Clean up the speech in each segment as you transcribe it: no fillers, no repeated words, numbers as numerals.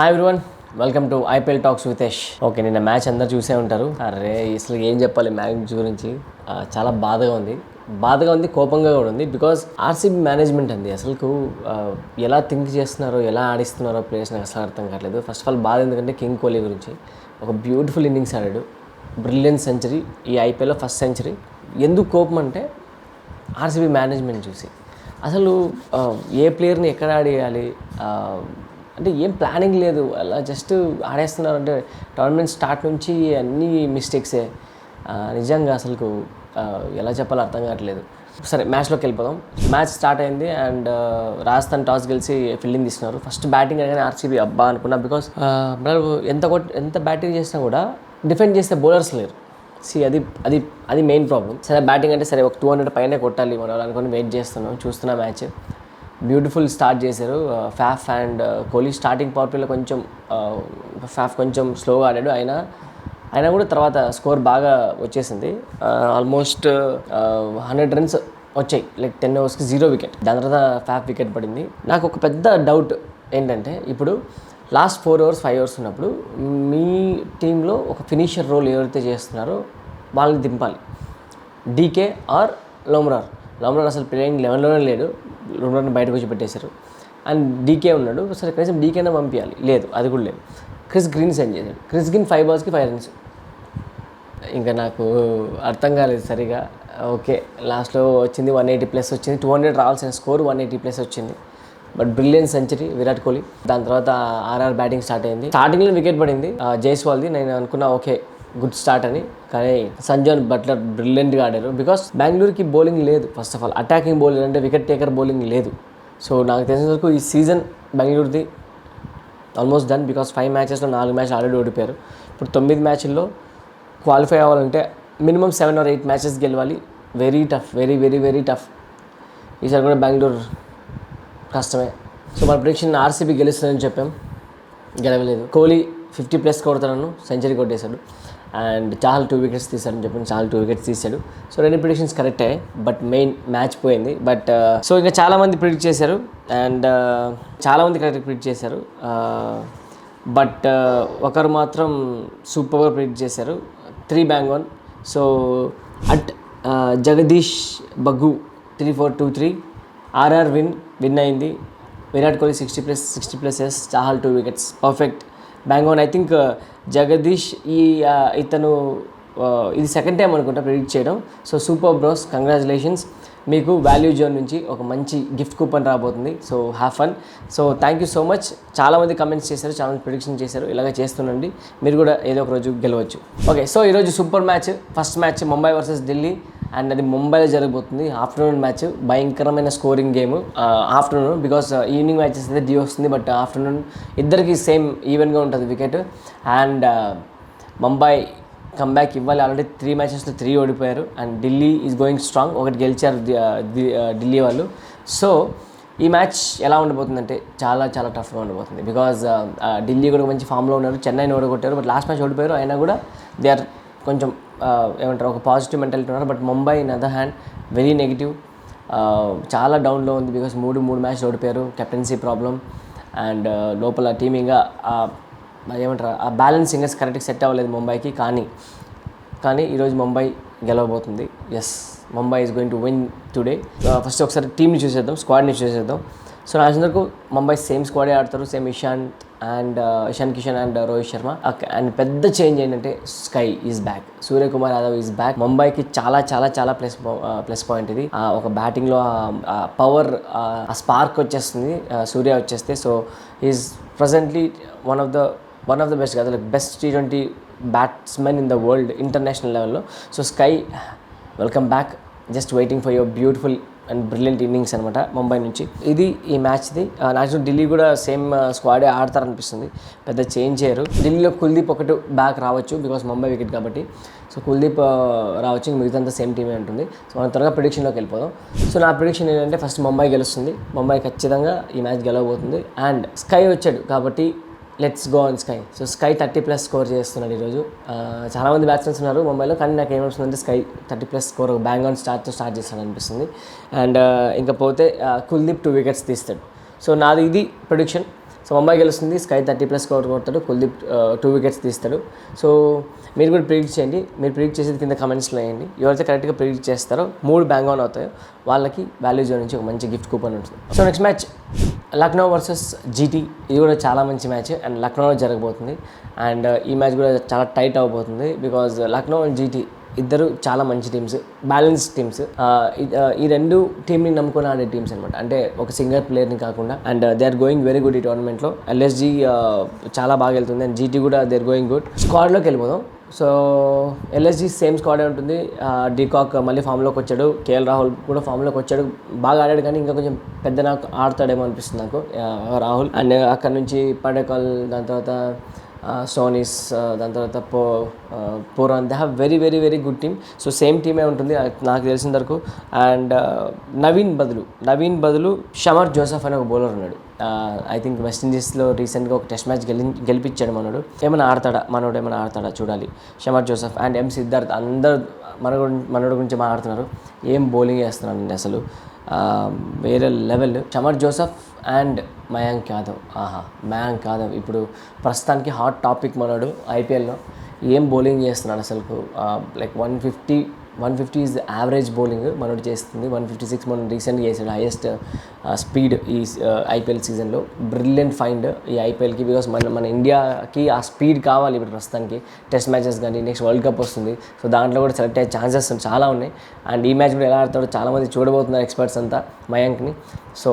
Hi everyone, welcome to IPL talks with Yash. Okay, నిన్న match అందరు చూసే ఉంటారు. అరే అసలు ఏం చెప్పాలి మ్యాచ్ గురించి. చాలా బాధగా ఉంది, కోపంగా కూడా ఉంది. బికాజ్ ఆర్సీబీ మేనేజ్మెంట్ అండి అసలు ఎలా థింక్ చేస్తున్నారో, ఎలా ఆడిస్తున్నారో ప్లేయర్స్ నాకు అసలు అర్థం కావట్లేదు. ఫస్ట్ ఆఫ్ ఆల్ బాధ ఎందుకంటే కింగ్ కోహ్లీ గురించి ఒక బ్యూటిఫుల్ ఇన్నింగ్స్ ఆడాడు, బ్రిలియన్ సెంచరీ, ఈ ఐపీఎల్లో ఫస్ట్ సెంచరీ. ఎందుకు కోపం అంటే ఆర్సీబీ మేనేజ్మెంట్ చూసి అసలు ఏ ప్లేయర్ని ఎక్కడ ఆడేయాలి అంటే ఏం ప్లానింగ్ లేదు, అలా జస్ట్ ఆడేస్తున్నారు. అంటే టోర్నమెంట్ స్టార్ట్ నుంచి అన్నీ మిస్టేక్సే. నిజంగా అసలు ఎలా చెప్పాలో అర్థం కావట్లేదు. సరే మ్యాచ్లోకి వెళ్ళిపోదాం. మ్యాచ్ స్టార్ట్ అయింది అండ్ రాజస్థాన్ టాస్ గెలిచి ఫీల్డింగ్ తీసుకున్నారు. ఫస్ట్ బ్యాటింగ్ అనగానే ఆర్సీబీ అబ్బా అనుకున్నా. బికాస్ ఎంత బ్యాటింగ్ చేసినా కూడా డిఫెండ్ చేస్తే బౌలర్స్ లేరు. అది మెయిన్ ప్రాబ్లం. సరే బ్యాటింగ్ అంటే సరే ఒక 200 పైనే కొట్టాలి మనం అనుకుని వెయిట్ చూస్తున్నా మ్యాచ్. బ్యూటిఫుల్ స్టార్ట్ చేశారు Faf and Kohli. Starting power ప్లేలో ఫాఫ్ కొంచెం స్లోగా ఆడాడు, అయినా కూడా తర్వాత స్కోర్ బాగా వచ్చేసింది. ఆల్మోస్ట్ 100 runs వచ్చాయి, లైక్ 10 overs 0 wicket. దాని తర్వాత ఫాఫ్ వికెట్ పడింది. నాకు ఒక పెద్ద డౌట్ ఏంటంటే, ఇప్పుడు లాస్ట్ 4 overs 5 overs ఉన్నప్పుడు మీ టీంలో ఒక ఫినిషర్ రోల్ ఎవరైతే చేస్తున్నారో వాళ్ళని దింపాలి. డీకే ఆర్ లోమ్రార్ అసలు ప్లేయింగ్ 11లోనే లేడు, లోమ్రార్ని బయటకు వచ్చి పెట్టేశారు. అండ్ డీకే ఉన్నాడు, సరే కనీసం డీకేనే పంపించాలి, లేదు అది కూడా లేదు. క్రిస్ గ్రీన్ సెండ్ చేశాడు. Chris green 5 balls 5 runs. ఇంకా నాకు అర్థం కాలేదు సరిగా. ఓకే, లాస్ట్లో వచ్చింది 180+ వచ్చింది. 200 రావాల్సిన స్కోర్ 180+ వచ్చింది. But brilliant century Virat Kohli. దాని తర్వాత ఆర్ఆర్ బ్యాటింగ్ స్టార్ట్ అయింది. స్టార్టింగ్లో వికెట్ పడింది జైస్వాల్ది. నేను అనుకున్నా ఓకే గుడ్ స్టార్ట్ అని, కానీ సంజు బట్లర్ బ్రిలియంట్గా ఆడారు. బికాస్ బెంగళూరుకి బౌలింగ్ లేదు. First of all attacking bowling అంటే వికెట్ టేకర్ బౌలింగ్ లేదు. సో నాకు తెలిసిన వరకు ఈ సీజన్ బెంగళూరుది ఆల్మోస్ట్ డన్. బికాస్ 5 matchesలో 4 matches ఆల్రెడీ ఓడిపోయారు. ఇప్పుడు 9 matchల్లో క్వాలిఫై అవ్వాలంటే మినిమం 7 or 8 matches గెలవాలి. Very tough, very tough. ఈసారి కూడా బెంగళూరు కష్టమే. సో మన ప్రిడిక్షన్ ఆర్సీబీ గెలుస్తుందని చెప్పాం, గెలవలేదు. కోహ్లీ 50+ కొడతాను, సెంచరీ కొట్టేశాడు. అండ్ చాహల్ 2 wickets తీశాడని చెప్పాను, చాహల్ 2 wickets తీశాడు. సో 2 predictions కరెక్టే, బట్ మెయిన్ మ్యాచ్ పోయింది. బట్ సో ఇంకా చాలామంది ప్రిడిక్ట్ చేశారు అండ్ చాలామంది కరెక్ట్ ప్రిడిక్ట్ చేశారు. బట్ ఒకరు మాత్రం సూపర్గా ప్రిడిక్ట్ చేశారు, 3 bang on. So at Jagadish Baggu 3423 RR win అయింది. Virat Kohli 60+, Chahal 2 wickets, perfect bang on. I think Jagadish ఇతను ఇది సెకండ్ టైం అనుకుంటా ప్రిడిక్ట్ చేయడం. So super bros, congratulations. మీకు వాల్యూ జోన్ నుంచి ఒక మంచి గిఫ్ట్ కూపన్ రాబోతుంది. So have fun. So thank you so much. చాలామంది కమెంట్స్ చేశారు, చాలామంది ప్రిడిక్షన్ చేశారు. ఇలాగ చేస్తుండండి, మీరు కూడా ఏదో ఒక రోజు గెలవచ్చు. ఓకే, సో ఈరోజు super match, first match Mumbai versus Delhi. And అది ముంబైలో జరగబోతుంది. ఆఫ్టర్నూన్ మ్యాచ్, భయంకరమైన scoring game. Afternoon because evening matches అయితే డి వస్తుంది, బట్ ఆఫ్టర్నూన్ ఇద్దరికి సేమ్ ఈవెన్గా ఉంటుంది వికెట్. అండ్ ముంబై కంబ్యాక్ ఇవ్వాలి. ఆల్రెడీ 3 matchesలో 3 ఓడిపోయారు. And Delhi is going strong, ఒకటి గెలిచారు ఢిల్లీ వాళ్ళు. సో ఈ మ్యాచ్ ఎలా ఉండబోతుందంటే చాలా టఫ్గా ఉండబోతుంది. బికాజ్ ఢిల్లీ కూడా మంచి ఫామ్లో ఉన్నారు, చెన్నైని ఓడగొట్టారు, బట్ లాస్ట్ మ్యాచ్ ఓడిపోయారు. అయినా కూడా దే ఆర్ కొంచెం ఏమంటారు, ఒక పాజిటివ్ మెంటాలిటీ ఉన్నారు. But Mumbai in other hand very negative, చాలా డౌన్లో ఉంది. బికాస్ 3 matches ఓడిపోయారు, కెప్టెన్సీ ప్రాబ్లం. అండ్ లోపల టీమింగ్గా ఏమంటారు, ఆ బ్యాలెన్సింగ్ కరెక్ట్గా సెట్ అవ్వలేదు ముంబైకి. కానీ ఈరోజు ముంబై గెలవబోతుంది. Yes, Mumbai is going to win today. First ఒకసారి టీమ్ని చూసేద్దాం, స్క్వాడ్ని చూసేద్దాం. సో నా అందరికీ ముంబై సేమ్ స్క్వాడే ఆడతారు, same Ishan Kishan and Rohit Sharma. And పెద్ద చేంజ్ ఏంటంటే sky is back, Suryakumar Yadav is back. ముంబైకి చాలా ప్లస్ పాయింట్ ఇది. ఒక బ్యాటింగ్లో పవర్, ఆ స్పార్క్ వచ్చేస్తుంది సూర్య వచ్చేస్తే. So is presently one of the best కాదు, like best T20 batsmen in the world international లెవెల్లో. So SKY welcome back, just waiting for your beautiful and brilliant innings అనమాట ముంబై నుంచి. ఇది ఈ మ్యాచ్ది. నాకు ఢిల్లీ కూడా సేమ్ స్క్వాడే ఆడతారనిపిస్తుంది, పెద్ద చేంజ్ చేయరు. ఢిల్లీలో కుల్దీప్ ఒకటి బ్యాక్ రావచ్చు, బికాస్ ముంబై వికెట్ కాబట్టి. సో కుల్దీప్ రావచ్చు, మిగతా సేమ్ టీమే ఉంటుంది. సో మనం త్వరగా ప్రిడిక్షన్లోకి వెళ్ళిపోదాం. సో నా ప్రిడిక్షన్ ఏంటంటే ఫస్ట్ ముంబై గెలుస్తుంది, ముంబై ఖచ్చితంగా ఈ మ్యాచ్ గెలవబోతుంది. అండ్ స్కై వచ్చాడు కాబట్టి let's go on sky. So sky 30+ score చేస్తున్నాడు ఈరోజు. చాలామంది బ్యాట్స్మెన్స్ ఉన్నారు ముంబైలో, కానీ నాకు ఏమనిపిస్తుందంటే స్కై 30+ స్కోర్ ఒక బ్యాంగ్ ఆన్ స్టార్ట్ చేస్తాడు అనిపిస్తుంది. అండ్ ఇంకా పోతే కుల్దీప్ 2 wickets తీస్తాడు. సో నాది ఇది ప్రిడిక్షన్. సో ముంబై గెలుస్తుంది, స్కై 30+ స్కోర్ కొడతాడు, కుల్దీప్ 2 వికెట్స్ తీస్తాడు. సో మీరు కూడా ప్రిడిక్ట్ చేయండి. మీరు ప్రిడిక్ట్ చేసేది కింద కమెంట్స్లో వేయండి. ఎవరైతే కరెక్ట్గా ప్రిడిక్ట్ చేస్తారో 3 బ్యాంగ్ ఆన్ అవుతాయో వాళ్ళకి వాల్యూ జోన్ నుంచి ఒక మంచి గిఫ్ట్ కూపన్ ఉంటుంది. So next match Lucknow versus GT. ఇది కూడా చాలా మంచి మ్యాచ్ అండ్ లక్నోలో జరగబోతుంది. అండ్ ఈ మ్యాచ్ కూడా చాలా టైట్ అవబోతుంది బికాజ్ లక్నో అండ్ జీటీ ఇద్దరు చాలా మంచి టీమ్స్, బ్యాలెన్స్ టీమ్స్. ఈ రెండు టీంని నమ్ముకొని ఆడే టీమ్స్ అనమాట. అంటే ఒక సింగర్ ప్లేయర్ని కాకుండా. And they are going very good ఈ టోర్నమెంట్లో. ఎల్ఎస్జీ చాలా బాగా వెళ్తుంది అండ్ జీటీ కూడా దే ఆర్ గోయింగ్ గుడ్. స్క్వాడ్లోకి వెళ్ళిపోదాం. సో ఎల్ఎస్జీ సేమ్ స్క్వాడే ఉంటుంది. డీకాక్ మళ్ళీ ఫామ్లోకి వచ్చాడు, కేఎల్ రాహుల్ కూడా ఫామ్లోకి వచ్చాడు, బాగా ఆడాడు కానీ ఇంకా కొంచెం పెద్ద నాకు ఆడతాడేమో అనిపిస్తుంది నాకు రాహుల్. అండ్ అక్కడ నుంచి పడేకల్, దాని తర్వాత సోనీస్, దాని తర్వాత Pooran, they have very very very good team. So same టీమే ఉంటుంది నాకు తెలిసిన వరకు. అండ్ నవీన్ బదులు షమర్ జోసెఫ్ అనే ఒక బౌలర్ ఉన్నాడు. ఐ థింక్ వెస్టిండీస్లో రీసెంట్గా ఒక టెస్ట్ మ్యాచ్ గెలిపించాడు మనోడు. ఏమైనా ఆడతాడా చూడాలి. షమర్ జోసెఫ్ అండ్ సిద్ధార్థ్ అందరు మనోడు గురించి మాట్లాడుతున్నారు. ఏం బౌలింగ్ వేస్తున్నాను అసలు, వేరే level. Shamar Joseph and Mayank Yadav ఇప్పుడు ప్రస్తుతానికి హాట్ టాపిక్ మనోడు ఐపీఎల్లో. ఏం బౌలింగ్ చేస్తున్నాడు అసలు. లైక్ 150 ఈజ్ యావరేజ్ బౌలింగ్ మనోడు చేస్తుంది. 156 మనం రీసెంట్గా చేసాడు, హైయెస్ట్ స్పీడ్ ఈ ఐపీఎల్ సీజన్లో. బ్రిలియంట్ ఫైండ్ ఈ ఐపీఎల్కి బికాస్ మన ఇండియాకి ఆ స్పీడ్ కావాలి ఇప్పుడు ప్రస్తుతానికి. టెస్ట్ మ్యాచెస్ కానీ నెక్స్ట్ వరల్డ్ కప్ వస్తుంది. సో దాంట్లో కూడా సెలెక్ట్ అయ్యే ఛాన్సెస్ చాలా ఉన్నాయి. అండ్ ఈ మ్యాచ్ కూడా ఎలా ఆడతాడో చాలామంది చూడబోతున్నారు ఎక్స్పర్ట్స్ అంతా మయాంక్ని. సో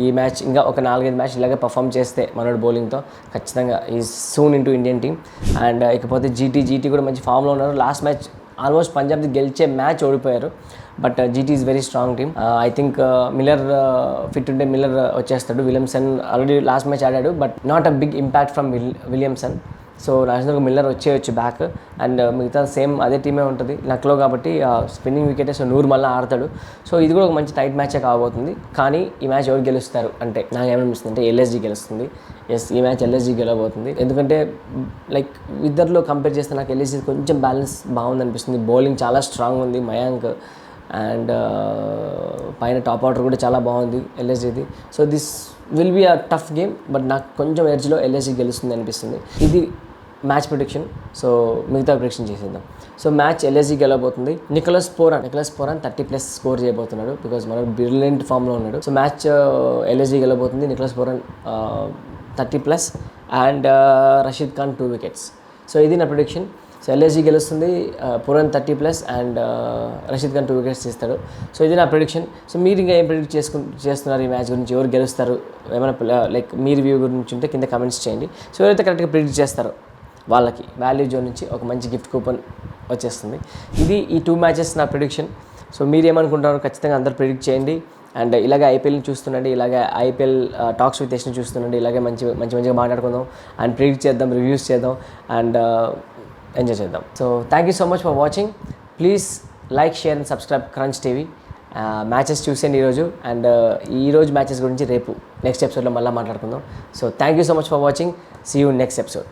ఈ మ్యాచ్ ఇంకా ఒక 4-5 మ్యాచ్ ఇలాగే పర్ఫామ్ చేస్తే మనోడు బౌలింగ్తో ఖచ్చితంగా is soon into Indian team. And ఇకపోతే జీటీ కూడా మంచి ఫామ్లో ఉన్నారు. లాస్ట్ మ్యాచ్ ఆల్మోస్ట్ పంజాబ్ది గెలిచే మ్యాచ్ ఓడిపోయారు. But GT is very strong team. I think Miller fit ఉంటే మిల్లర్ వచ్చేస్తాడు. విలియమ్సన్ ఆల్రెడీ లాస్ట్ మ్యాచ్ ఆడాడు but not a big impact from Williamson. So నాషనల్గా మిల్లర్ వచ్చేయచ్చు బ్యాక్. అండ్ మిగతా సేమ్ అదే టీమే ఉంటుంది లక్లో కాబట్టి స్పిన్నింగ్ వికెటే. సో 100 మళ్ళీ ఆడతాడు. సో ఇది కూడా ఒక మంచి టైట్ మ్యాచే కాబోతుంది. కానీ ఈ మ్యాచ్ ఎవరు గెలుస్తారు అంటే నాకు ఏమనిపిస్తుంది అంటే ఎల్ఎస్జీ గెలుస్తుంది. ఈ మ్యాచ్ ఎల్ఎస్జీ గెలవబోతుంది. ఎందుకంటే లైక్ ఇద్దరిలో కంపేర్ చేస్తే నాకు ఎల్ఎస్జీ కొంచెం బ్యాలెన్స్ బాగుంది అనిపిస్తుంది. బౌలింగ్ చాలా స్ట్రాంగ్ ఉంది మయాంక్. అండ్ పైన టాప్ ఆర్డర్ కూడా చాలా బాగుంది ఎల్ఎస్జీది. So this will be a tough game but నాకు కొంచెం ఎడ్జ్లో ఎల్ఎస్జీ గెలుస్తుంది అనిపిస్తుంది. ఇది మ్యాచ్ ప్రిడిక్షన్. సో మిగతా ప్రిడిక్షన్ చేసేద్దాం. సో మ్యాచ్ ఎల్ఎస్జీ గెలవబోతుంది. నికోలస్ పోరాన్ 30+ స్కోర్ చేయబోతున్నాడు బికాజ్ మనకు బ్రిలియంట్ ఫామ్లో ఉన్నాడు. సో మ్యాచ్ ఎల్ఎస్జీ గెలవబోతుంది. Nicholas Pooran 30+ and Rashid Khan 2 wickets. So ఇది నా ప్రిడిక్షన్. సో ఎల్ఎస్జీ గెలుస్తుంది, Pooran 30+ and Rashid Khan 2 wickets తీస్తాడు. సో ఇది నా ప్రిడిక్షన్. సో మీరు ఇంకా ఏం ప్రిడిక్ట్ చేస్తున్నారు ఈ మ్యాచ్ గురించి, ఎవరు గెలుస్తారు, ఏమైనా లైక్ మీ రివ్యూ గురించి ఉంటే కింద కమెంట్స్ చేయండి. సో ఎవరైతే కరెక్ట్గా ప్రిడిక్ట్ చేస్తారో వాళ్ళకి వాల్యూ జోన్ నుంచి ఒక మంచి గిఫ్ట్ కూపన్ వచ్చేస్తుంది. ఇది ఈ 2 మ్యాచెస్ నా ప్రిడిక్షన్. సో మీరు ఏమనుకుంటారో ఖచ్చితంగా అందరూ ప్రిడిక్ట్ చేయండి. అండ్ ఇలాగే ఐపీఎల్ని చూస్తుండండి, ఇలాగే ఐపీఎల్ టాక్స్ విత్ యష్ని చూస్తుండండి. ఇలాగే మంచిగా మాట్లాడుకుందాం అండ్ ప్రిడిక్ట్ చేద్దాం, రివ్యూస్ చేద్దాం అండ్ ఎంజాయ్ చేద్దాం. So thank you so much for watching. Please like, share and subscribe crunch TV. Matches చూసేయండి ఈరోజు. అండ్ ఈరోజు మ్యాచెస్ గురించి రేపు నెక్స్ట్ ఎపిసోడ్లో మళ్ళీ మాట్లాడుకుందాం. So thank you so much for watching. See you next episode.